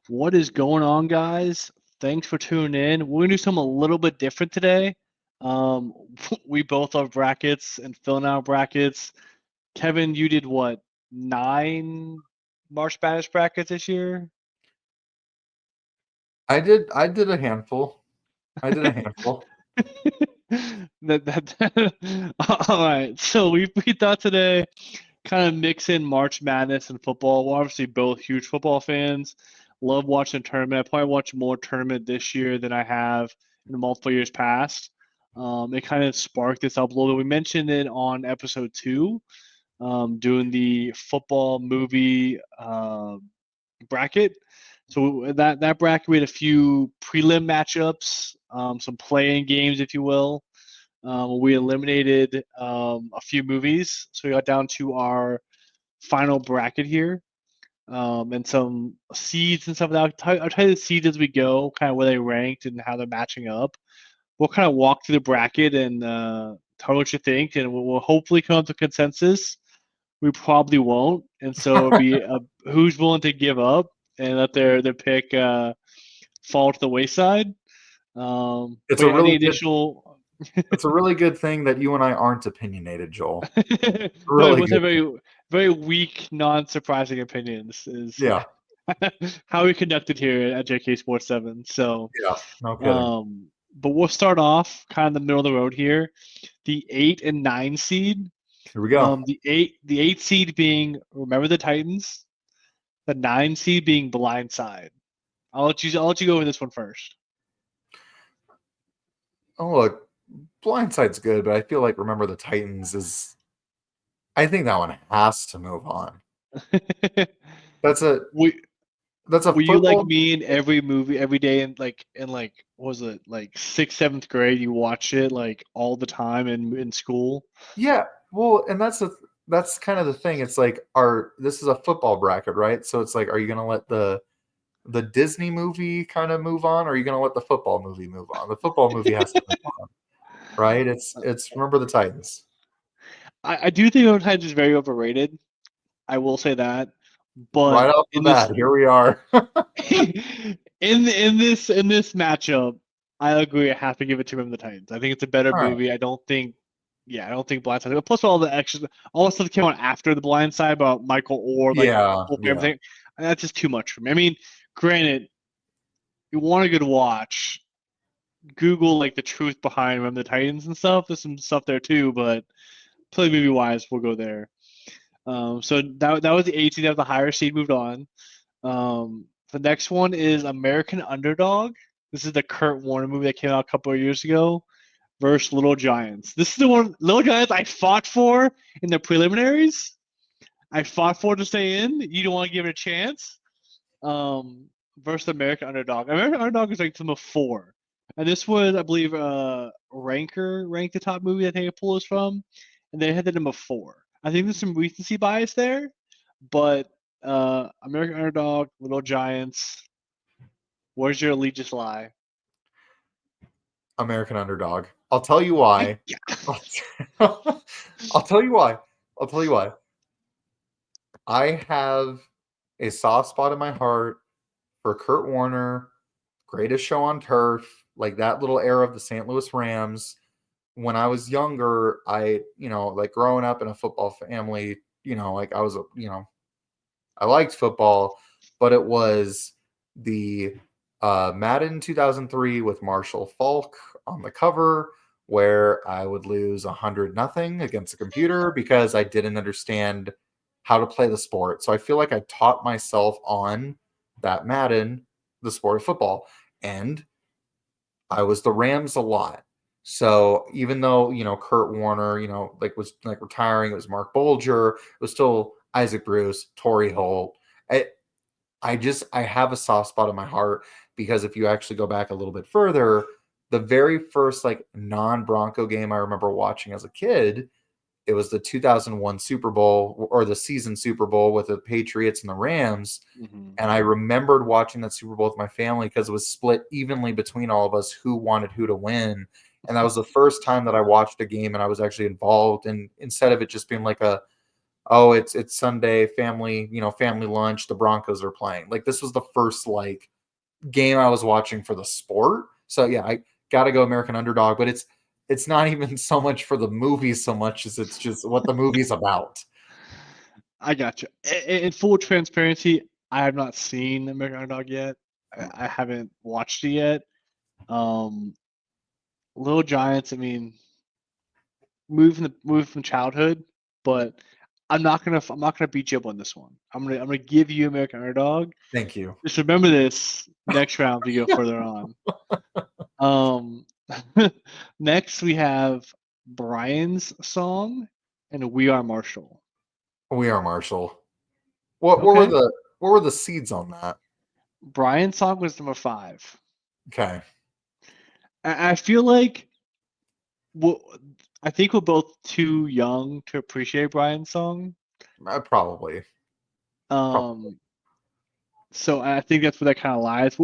What is going on, guys? Thanks for tuning in. We're gonna do something a little bit different today. Um, we both have brackets and filling out brackets. Kevin, you did what? 9 March Madness brackets this year? I did a handful. I did a handful. All right. So we thought today kind of mix in March Madness and football. We're obviously both huge football fans. Love watching the tournament. I probably watched more tournament this year than I have in the multiple years past. It kind of sparked this up a little bit. We mentioned it on episode 2, doing the football movie bracket. So that bracket, we had a few prelim matchups, some playing games, if you will. We eliminated a few movies, so we got down to our final bracket here, and some seeds and stuff. I'll tell you the seeds as we go, kind of where they ranked and how they're matching up. We'll kind of walk through the bracket and tell what you think, and we'll hopefully come up to consensus. We probably won't, and so it'll be who's willing to give up and let their pick fall to the wayside. It's But a yeah, any really good additional it's a really good thing that you and I aren't opinionated, Joel. no, Really both have good thing. very weak, non-surprising opinions. Is Yeah. how we conducted here at JK Sports 7. So, Yeah. No kidding. but we'll start off kind of the middle of the road here. The 8 and 9 seed. Here we go. The eight seed being Remember the Titans. The 9 seed being Blindside. I'll let you go over this one first. Oh look, Blindside's good, but I feel like Remember the Titans is I think that one has to move on. That's a we that's a Were you like football. me in every movie every day in what was it like sixth, seventh grade? You watch it like all the time in school. Yeah. Well, and that's kind of the thing. It's like our this is a football bracket, right? So it's like, are you gonna let the Disney movie kind of move on, or are you going to let the football movie move on? The football movie has to move on, right? It's Remember the Titans. I do think Overtime is very overrated. I will say that, but Right off the in this bat, here we are. in this matchup, I agree. I have to give it to Remember the Titans. I think it's a better All right. movie. I don't think Blindside. Plus all the extras, all the stuff that came out after the Blind Side about Michael Orr, like Yeah, yeah. everything. That's just too much for me. I mean, granted, you want a good watch. Google like the truth behind Remember the Titans and stuff. There's some stuff there too, but play movie wise, we'll go there. So that was the 18. That was the higher seed. Moved on. The next one is American Underdog. This is the Kurt Warner movie that came out a couple of years ago versus Little Giants. This is the one Little Giants I fought for in the preliminaries. I fought for to stay in. You don't want to give it a chance. Versus American Underdog. American Underdog is like number 4. And this was, I believe, Ranker ranked the top movie I think it pulled is from, and they had the number 4. I think there's some recency bias there, but American Underdog, Little Giants. Where's your allegiance lie? American Underdog. I'll tell you why. I'll, I'll tell you why. I'll tell you why. I have a soft spot in my heart for Kurt Warner, greatest show on turf, like that little era of the St. Louis Rams. When I was younger, like growing up in a football family, like I was, I liked football, but it was the Madden 2003 with Marshall Falk on the cover, where I would lose 100-0 against a computer because I didn't understand how to play the sport. So I feel like I taught myself on that Madden, the sport of football. And I was the Rams a lot. So even though, Kurt Warner, like was like retiring, it was Mark Bolger, it was still Isaac Bruce, Torrey Holt. I, I have a soft spot in my heart because if you actually go back a little bit further, the very first like non-Bronco game I remember watching as a kid, it was the 2001 Super Bowl or the season Super Bowl with the Patriots and the Rams. Mm-hmm. And I remembered watching that Super Bowl with my family because it was split evenly between all of us who wanted who to win. And that was the first time that I watched a game and I was actually involved. And instead of it just being like a oh, it's Sunday, family, family lunch, the Broncos are playing. Like this was the first like game I was watching for the sport. So yeah, I gotta go American Underdog, but it's not even so much for the movie so much as it's just what the movie's about. I got you. In full transparency, I have not seen American Underdog yet. I haven't watched it yet. Um, Little Giants. I mean, move from childhood, but I'm not gonna beat you up on this one. I'm gonna give you American Underdog. Thank you. Just remember this next round we go further on. Um, Next we have Brian's song and We Are Marshall. We Are Marshall. What Okay. what were the seeds on that? Brian's song was number 5. Okay. I feel like well, I think we're both too young to appreciate Brian's song. Probably. Um, so I think that's where that kind of lies.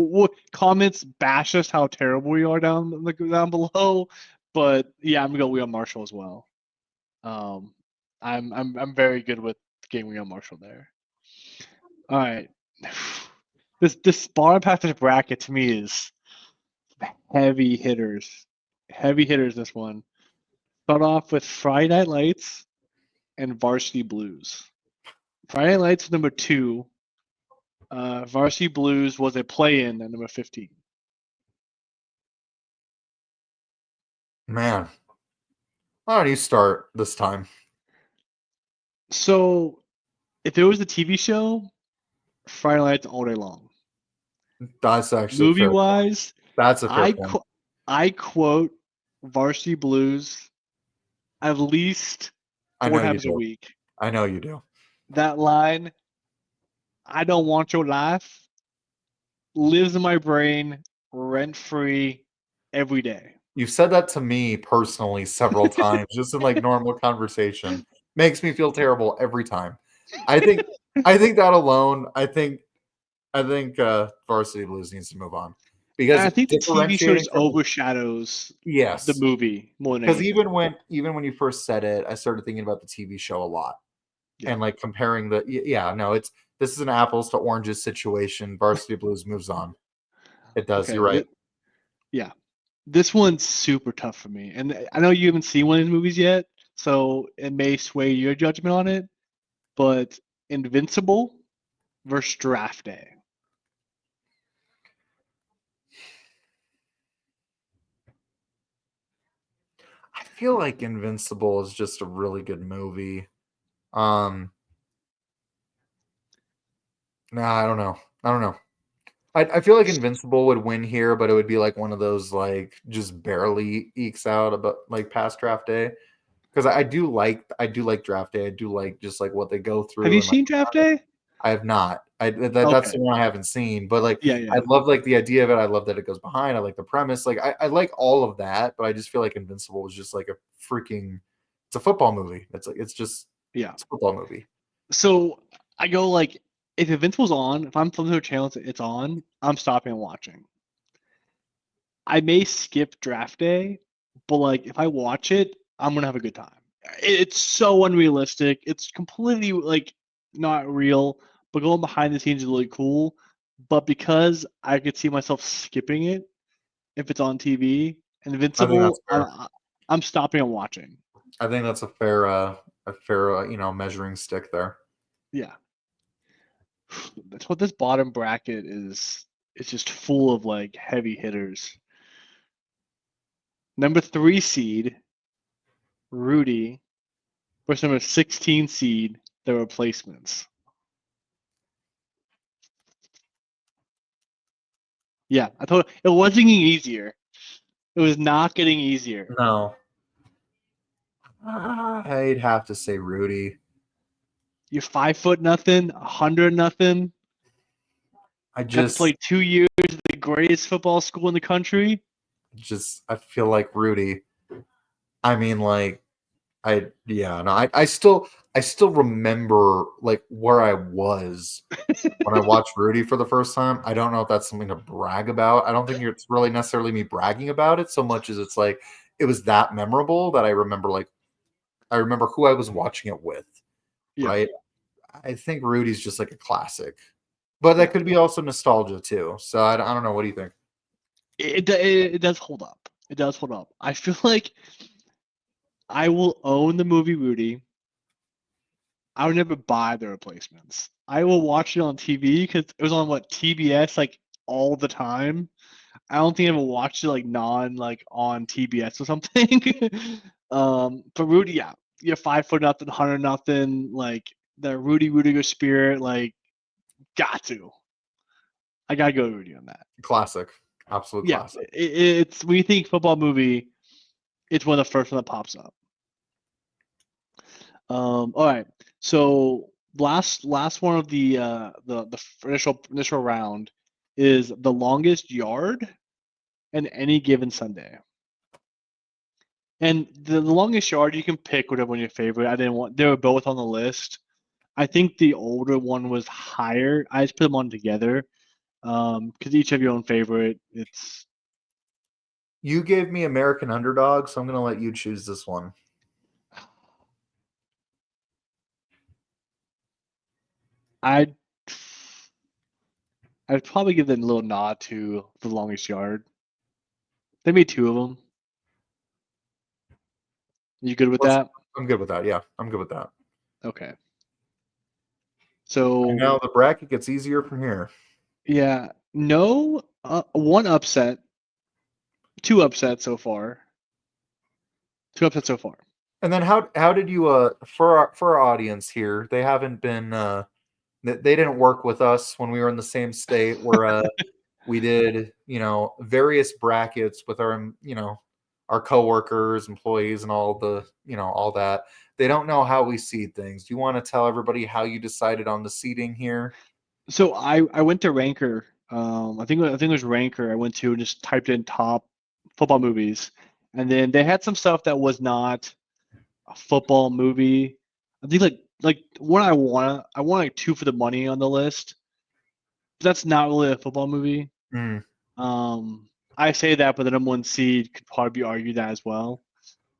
Comments bash us how terrible we are down below, but yeah, I'm gonna go We Are Marshall as well. Um, I'm very good with getting We Are Marshall there. All right, this bottom half of the bracket to me is heavy hitters. Heavy hitters. This one. Start off with Friday Night Lights and Varsity Blues. Friday Night Lights number 2. Varsity Blues was a play-in at number 15. Man, why don't you start this time? So, if it was a TV show, Friday Nights all day long. That's actually a Movie fair point. wise, That's a fair point. I quote Varsity Blues at least I 4 know you times a do. week. I know you do. That line, I don't want your life, lives in my brain rent free every day. You've said that to me personally several times, just in like normal conversation. Makes me feel terrible every time. I think I think that alone, I think Varsity Blues needs to move on. And Because I think the TV show differentiating just from overshadows the yes. movie more than Because anything. even when you first said it, I started thinking about the TV show a lot. Yeah. And like comparing yeah, no, this is an apples to oranges situation. Varsity Blues moves on. It does, you're right. Okay. Yeah. This one's super tough for me. And I know you haven't seen one of these movies yet, so it may sway your judgment on it. But Invincible versus Draft Day. I feel like Invincible is just a really good movie. Nah, I don't know. I don't know. I feel like Invincible would win here, but it would be like one of those like just barely ekes out about like past draft day. Because I do like draft day. I do like just like what they go Have through you and like seen Draft Day? I have not. That's Okay. the one I haven't seen. But like Yeah, I yeah. love like the idea of it. I love that it goes behind. I like the premise. Like I like all of that, but I just feel like Invincible was just like a freaking it's a football movie. Yeah. It's a football movie. So I go like if Invincible's on, if I'm flipping to a channel it's on, I'm stopping and watching. I may skip Draft Day, but like if I watch it, I'm gonna have a good time. It's so unrealistic. It's completely like not real, but going behind the scenes is really cool. But because I could see myself skipping it if it's on TV, I think that's Invincible, fair. I'm stopping and watching. I think that's a fair measuring stick there. Yeah, that's what this bottom bracket is. It's just full of like heavy hitters. Number 3 seed, Rudy, versus number 16 seed, the replacements. Yeah, I thought it wasn't getting easier. It was not getting easier. No. I'd have to say Rudy. You're 5 foot nothing, 100 nothing. I Got to just play 2 years at the greatest football school in the country. I feel like Rudy. I mean, like I still remember like where I was when I watched Rudy for the first time. I don't know if that's something to brag about. I don't think it's really necessarily me bragging about it so much as it's like it was that memorable that I remember who I was watching it with. Yeah. right? I think Rudy's just like a classic, but that Yeah. could be also nostalgia too. So I don't know. What do you think? It does hold up. It does hold up. I feel like I will own the movie Rudy. I would never buy the replacements. I will watch it on TV because it was on what TBS like all the time. I don't think I ever watched it like on TBS or something. But Rudy, yeah, you're 5 foot nothing, 100 nothing, like the Rudy Rudiger spirit, like got to. I gotta go Rudy on that. Classic, absolute Yeah, classic. it's when you think football movie, it's one of the first one that pops up. All right, so last one of the initial round is the longest yard in any given Sunday. And the longest yard you can pick whatever one your favorite. I didn't want they were both on the list. I think the older one was higher. I just put them on together because each have your own favorite. It's You gave me American Underdog, so I'm going to let you choose this one. I'd I'd probably give them a little nod to the longest yard. They made two of them. You good with that? I'm good with that. Yeah, I'm good with that. Okay. And So now the bracket gets easier from here. yeah, no, one upset, two upsets so far. Two upsets so far. And then how did you for our audience here? They haven't been they didn't work with us when we were in the same state where we did, various brackets with our, our coworkers, employees, and all the, all that. They don't know how we seed things. Do you want to tell everybody how you decided on the seeding here? So I went to Ranker. I think it was Ranker. I went to and just typed in top football movies, and then they had some stuff that was not a football movie. I think like what I want like two for the money on the list. But that's not really a football movie. Mm, I say that, but the number one seed could probably be argued that as well.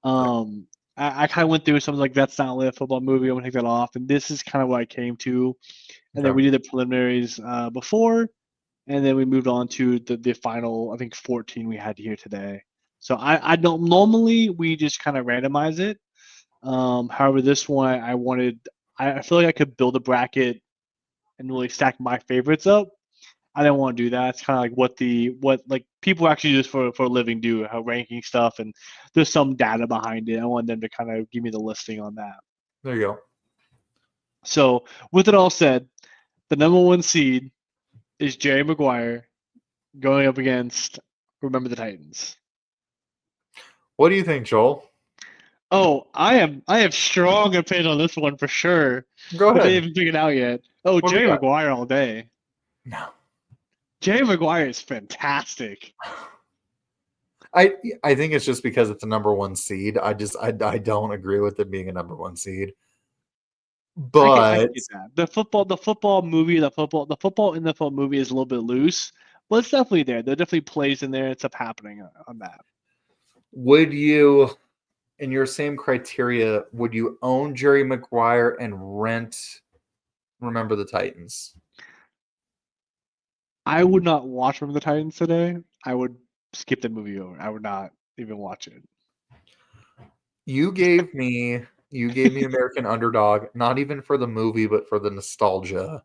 I kind of went through something like that's not really a football movie. I'm gonna take that off, and this is kind of what I came to. And then okay. we did the preliminaries before, and then we moved on to the final. I think 14 we had here today. So I don't normally we just kind of randomize it. However, this one I feel like I could build a bracket and really stack my favorites up. I didn't want to do that. It's kind of like what like people actually do this for a living do, how ranking stuff, and there's some data behind it. I want them to kind of give me the listing on that. There you go. So with it all said, the number one seed is Jerry Maguire going up against Remember the Titans. What do you think, Joel? Oh, I have strong opinion on this one for sure. Go But they ahead. haven't figured it out yet. Oh, What do we Jerry got? Maguire all day. No. Jerry Maguire is fantastic. I think it's just because it's a number one seed. I don't agree with it being a number one seed. I But get that. The football movie, the football in the football movie is a little bit loose, but it's definitely there. There definitely plays in there. It's up happening on that. would you, in your same criteria, would you own Jerry Maguire and rent Remember the Titans? I would not watch Remember the Titans today. I would skip the movie over. I would not even watch it. You gave me American Underdog, not even for the movie, but for the nostalgia.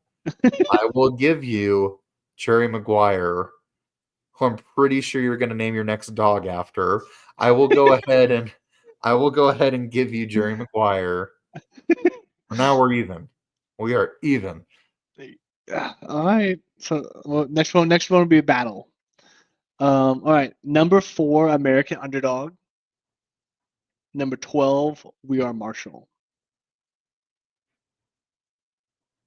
I will give you Jerry Maguire, who I'm pretty sure you're going to name your next dog after. I will go ahead and give you Jerry Maguire. Now we're even. We are even. All right. So well, next one will be a battle. All right. Number 4, American Underdog. Number 12, We Are Marshall.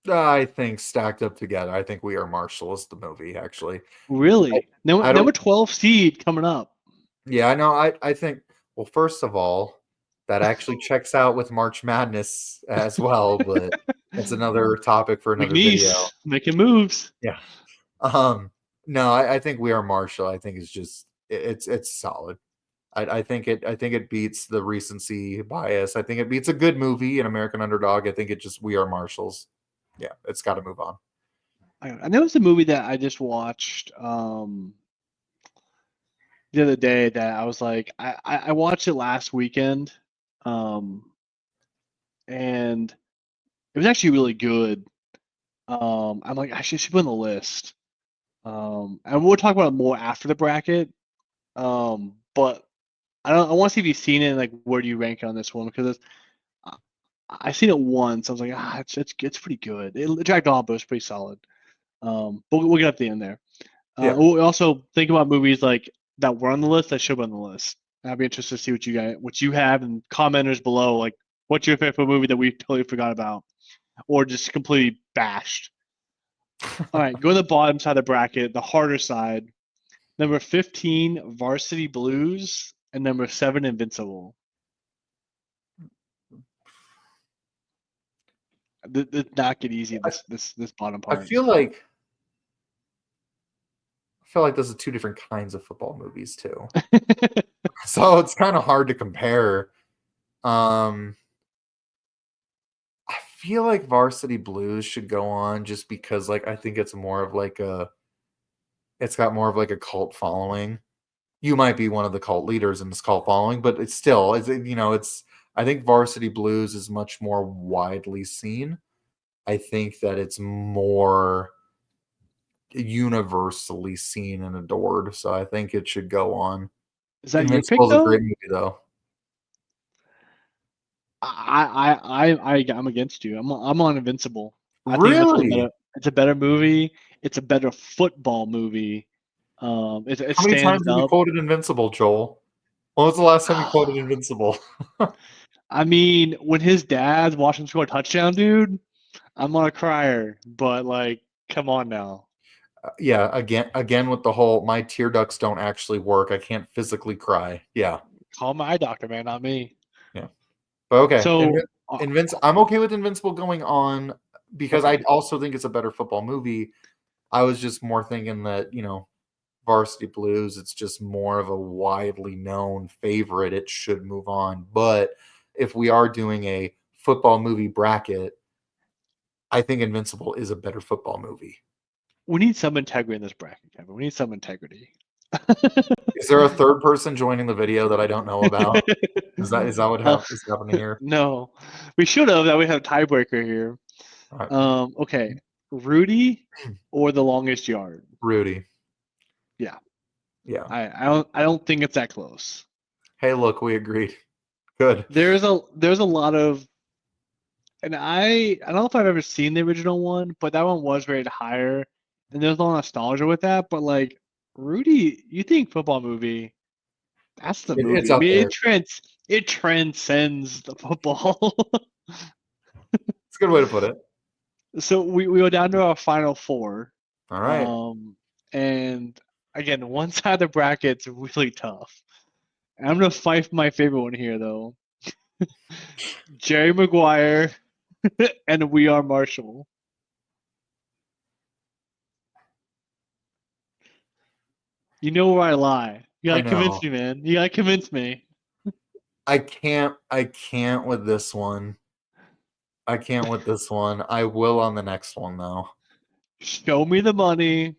I think stacked up together. I think We Are Marshall is the movie, actually. Really? I Number don't. 12 seed coming up. Yeah, I know. I think. Well, first of all, that actually checks out with March Madness as well, but that's another topic for another video. McNeese making moves. Yeah. No, I think We Are Marshall. I think it's just it's solid. I think it beats the recency bias. I think it beats a good movie, an American Underdog. I think it just We Are Marshals. Yeah, it's got to move on. I know it's a movie that I just watched the other day that I was like, I watched it last weekend, and it was actually really good. I'm like, I should put on the list. And we'll talk about it more after the bracket. But I want to see if you've seen it and like where do you rank on this one because I seen it once. I was like, it's pretty good. Jack Dalbo is pretty solid. But we'll get up the end there. Yeah. We'll also think about movies like that were on the list that should be on the list. I'd be interested to see what you have, and commenters below, like what's your favorite movie that we totally forgot about, or just completely bashed. All right, go to the bottom side of the bracket, the harder side. Number 15, Varsity Blues, and number 7, Invincible. Did not get easy this bottom part. I feel like this is two different kinds of football movies too. So it's kind of hard to compare. I feel like Varsity Blues should go on just because like I think it's more of like it's got more of like a cult following. You might be one of the cult leaders in this cult following, but it's still I think Varsity Blues is much more widely seen. I think that it's more universally seen and adored, so I think it should go on. Is that your pick Invincible is a though? great movie though. I'm against you. I'm on Invincible. I think Really? it's a better movie. It's a better football movie. It How many stands times have you up. quoted Invincible, Joel? When was the last time you quoted Invincible? I mean, when his dad's watching him score a touchdown, dude, I'm on a crier. But like, come on now. Yeah, again with the whole my tear ducts don't actually work. I can't physically cry. Yeah. Call my eye doctor, man, not me. Yeah. But okay. So, I'm okay with Invincible going on because okay. I also think it's a better football movie. I was just more thinking that, Varsity Blues, it's just more of a widely known favorite. It should move on. But if we are doing a football movie bracket, I think Invincible is a better football movie. We need some integrity in this bracket, Kevin. We need some integrity. Is there a third person joining the video that I don't know about? Is that what is happening here? No, we should have. That we have a tiebreaker here. Right. Okay, Rudy or The Longest Yard? Rudy. Yeah. Yeah. I don't think it's that close. Hey, look, we agreed. Good. There's a lot of, and I don't know if I've ever seen the original one, but that one was rated higher, and there's a lot of nostalgia with that. But like Rudy, you think football movie? That's the movie. It's up there. It transcends the football. It's a good way to put it. So we go down to our final four. All right. And again, one side of the bracket's really tough. And I'm gonna fight for my favorite one here though. Jerry Maguire and We Are Marshall. You know where I lie. You gotta convince me, man. You gotta convince me. I can't with this one. I can't with this one. I will on the next one though. Show me the money.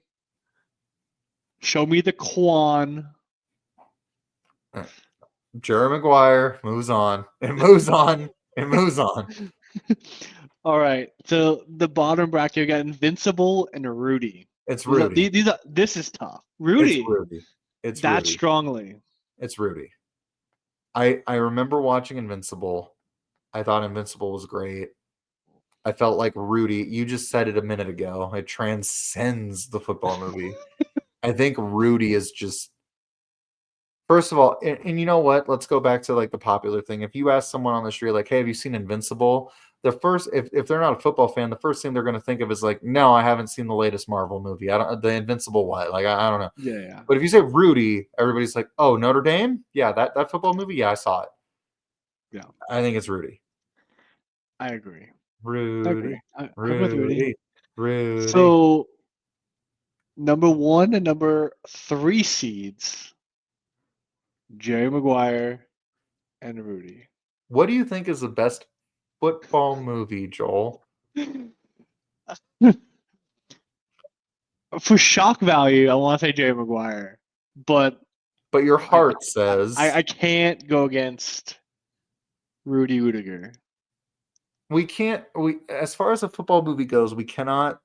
Show me the Quan. Jerry Maguire moves on. It moves on. It moves on. All right. So the bottom bracket, you got Invincible and Rudy. It's Rudy. This is tough. Rudy. It's Rudy. It's that Rudy. Strongly. It's Rudy. I remember watching Invincible. I thought Invincible was great. I felt like Rudy, you just said it a minute ago. It transcends the football movie. I think Rudy is just, first of all, and you know what? Let's go back to like the popular thing. If you ask someone on the street, like, hey, have you seen Invincible? The first, if they're not a football fan, the first thing they're going to think of is like, no, I haven't seen the latest Marvel movie. The Invincible what? Like, I don't know. Yeah. But if you say Rudy, everybody's like, oh, Notre Dame? Yeah, that football movie? Yeah, I saw it. Yeah. I think it's Rudy. I agree. Rudy. I'm with Rudy. Rudy. So, number 1 and number 3 seeds. Jerry Maguire and Rudy. What do you think is the best football movie, Joel? For shock value, I want to say Jerry Maguire, but But your I, heart says I can't go against Rudy Rudiger. we can't. We as far as a football movie goes, we cannot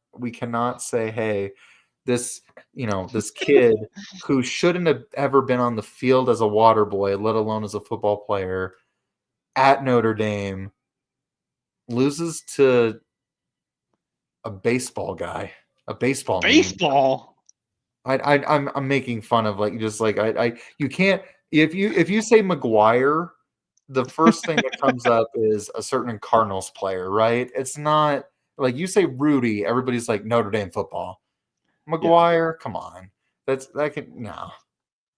say, hey, this kid who shouldn't have ever been on the field as a water boy, let alone as a football player at Notre Dame, loses to a baseball guy, a baseball name. Baseball. I'm making fun of like just like I you can't if you say McGuire, the first thing that comes up is a certain Cardinals player, right? It's not like you say Rudy, everybody's like Notre Dame football. Yeah. McGuire, come on. That can no.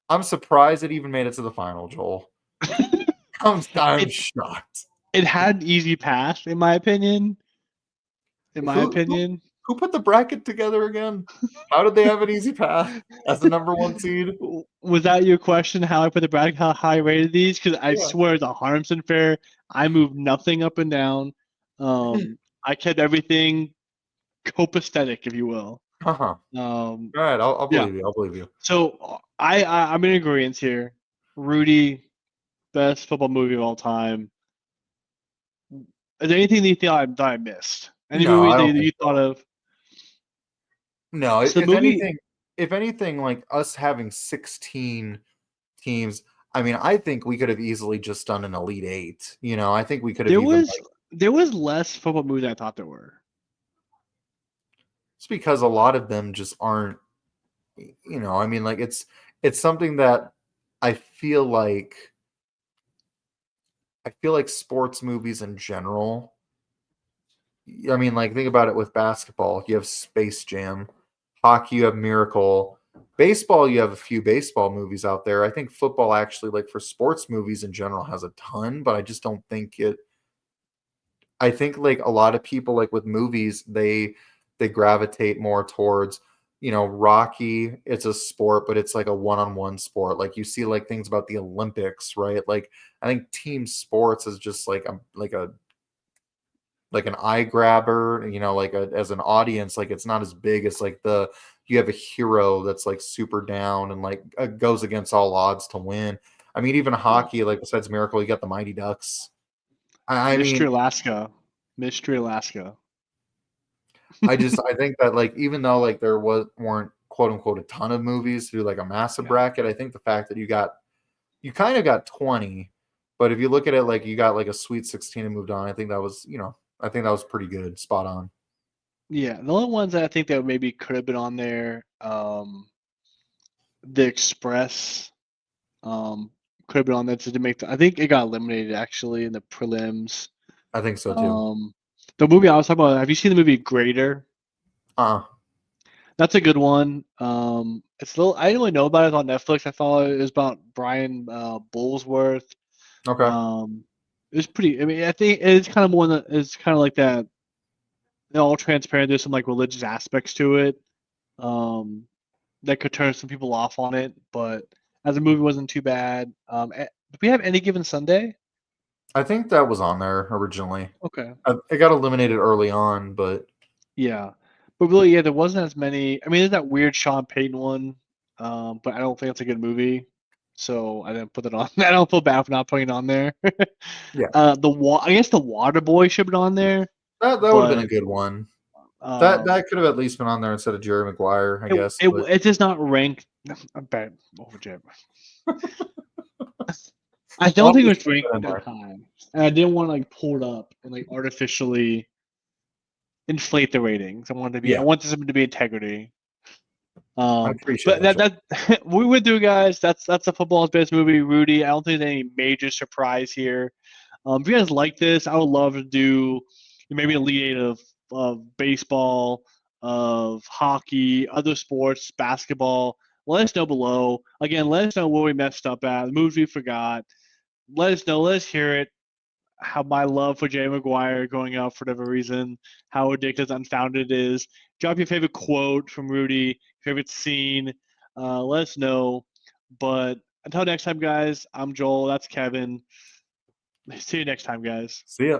I'm surprised it even made it to the final, Joel. I'm it shocked. it had an easy pass, in my opinion. In my Who, who opinion. who put the bracket together again? How did they have an easy path as the number one seed? Was that your question? How I put the bracket? How high I rated these? Because I Yeah. swear the Harmson Fair, I moved nothing up and down. I kept everything copacetic, if you will. Uh-huh. Um, All right, I'll yeah. believe you. I'll believe you. So I'm in agreement here. Rudy, best football movie of all time. Is there anything that you thought that I missed? Any No, movie I that don't think you thought so. of? No, So the movie, if anything, like us having 16 teams, I mean, I think we could have easily just done an Elite Eight. I think we could have there even was like there was less football movies than I thought there were. it's because a lot of them just aren't. I mean, like it's something that I feel like I feel like sports movies in general. I mean, like think about it with basketball. You have Space Jam, hockey. You have Miracle. Baseball, you have a few baseball movies out there. I think football actually, like for sports movies in general, has a ton, but I just don't think it. I think like a lot of people, like with movies, they gravitate more towards, Rocky. It's a sport, but it's like a one-on-one sport. Like you see like things about the Olympics, right? Like I think team sports is just like an eye grabber, like as an audience, like it's not as big as like you have a hero that's like super down and like goes against all odds to win. I mean, even Yeah. hockey, like besides Miracle, you got the Mighty Ducks. I Mystery mean, Alaska. Mystery Alaska. I think that like even though like there weren't quote unquote a ton of movies through like a massive Yeah. bracket, I think the fact that you kind of got 20, but if you look at it like you got like a Sweet 16 and moved on, I think that was pretty good, spot on. Yeah. The only ones that I think that maybe could have been on there, The Express, could have been on there to make. I think it got eliminated actually in the prelims. I think so too. Um, the movie I was talking about. Have you seen the movie Greater? Uh, That's a good one. It's a little. I didn't really know about it on Netflix. I thought it was about Brian Bullsworth. okay. It was pretty. I mean, I think it's kind of more than it's kind of like that. All transparent. There's some like religious aspects to it. Um, that could turn some people off on it, but as a movie, wasn't too bad. Do we have Any Given Sunday? I think that was on there originally. Okay. It got eliminated early on, but Yeah, but really, yeah, there wasn't as many. I mean, there's that weird Sean Payton one, but I don't think it's a good movie, so I didn't put it on. I don't feel bad for not putting it on there. yeah, I guess the Water Boy should have been on there, that would have been a but good one. That um, could have at least been on there instead of Jerry Maguire, I it guess. it But it does not rank. I'm bad over Jim. I don't well, think it just was put ranked that in that there. high, and I didn't want to like pull it up and like artificially inflate the ratings. I Yeah, wanted something to be integrity. I Um, appreciate but that, Joel. that we went through, guys. That's a football's best movie, Rudy. I don't think there's any major surprise here. If you guys like this, I would love to do maybe a lead of baseball, of hockey, other sports, basketball. Let us know below. Again, let us know where we messed up at, the movies we forgot. Let us know. Let us hear it. How my love for Jay Maguire going up for whatever reason, how ridiculous, unfounded it is. Drop your favorite quote from Rudy, favorite scene. Let us know. But Until next time, guys, I'm Joel. That's Kevin. See you next time, guys. See ya.